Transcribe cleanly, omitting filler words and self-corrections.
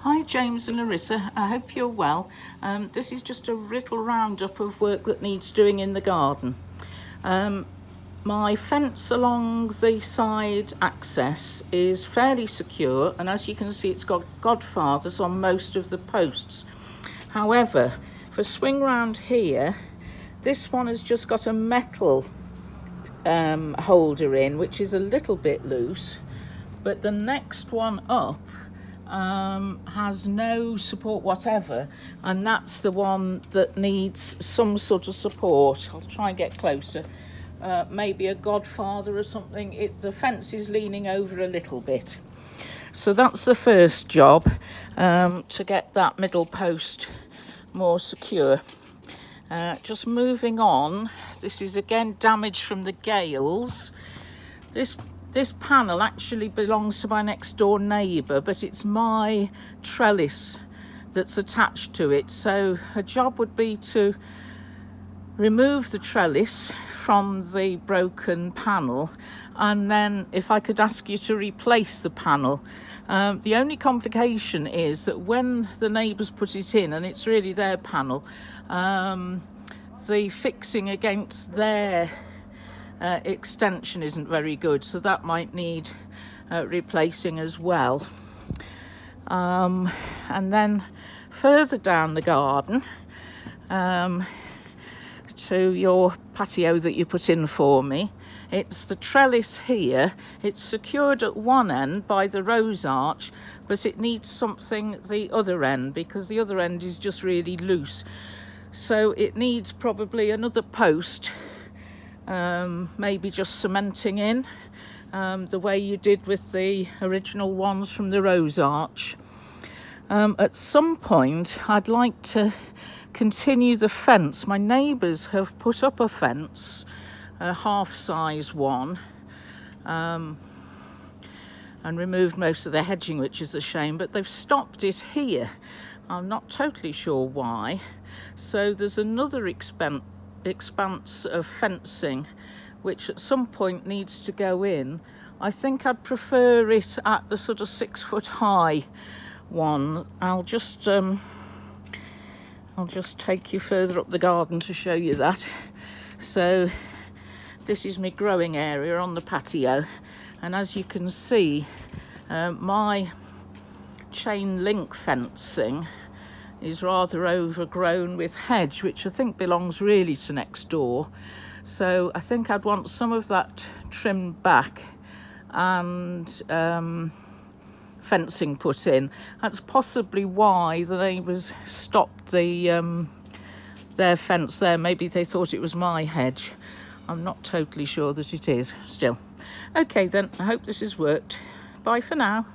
Hi James and Larissa, I hope you're well. This is just a little roundup of work that needs doing in the garden. My fence along the side access is fairly secure, and as you can see it's got godfathers on most of the posts. However, for swing round here, this one has just got a metal holder in, which is a little bit loose, but the next one up has no support whatever, and that's the one that needs some sort of support. I'll try and get closer. Maybe a godfather or something. The fence is leaning over a little bit. So that's the first job, to get that middle post more secure. Just moving on, this is again damage from the gales. This panel actually belongs to my next door neighbour, but it's my trellis that's attached to it. So her job would be to remove the trellis from the broken panel, and then if I could ask you to replace the panel. The only complication is that when the neighbours put it in, and it's really their panel, the fixing against their extension isn't very good, so that might need replacing as well. And then further down the garden, to your patio that you put in for me, it's the trellis here. It's secured at one end by the rose arch, but it needs something the other end, because the other end is just really loose. So it needs probably another post, maybe just cementing in, the way you did with the original ones from the rose arch. At some point I'd like to continue the fence. My neighbours have put up a fence, a half size one, and removed most of the hedging, which is a shame, but they've stopped it here. I'm not totally sure why. So there's another expanse of fencing which at some point needs to go in. I think I'd prefer it at the sort of 6 foot high one. I'll just take you further up the garden to show you that. So this is my growing area on the patio, and as you can see, my chain link fencing is rather overgrown with hedge, which I think belongs really to next door. So I think I'd want some of that trimmed back and fencing put in. That's possibly why the neighbours stopped their fence there. Maybe they thought it was my hedge. I'm not totally sure that it is still. Okay then, I hope this has worked. Bye for now.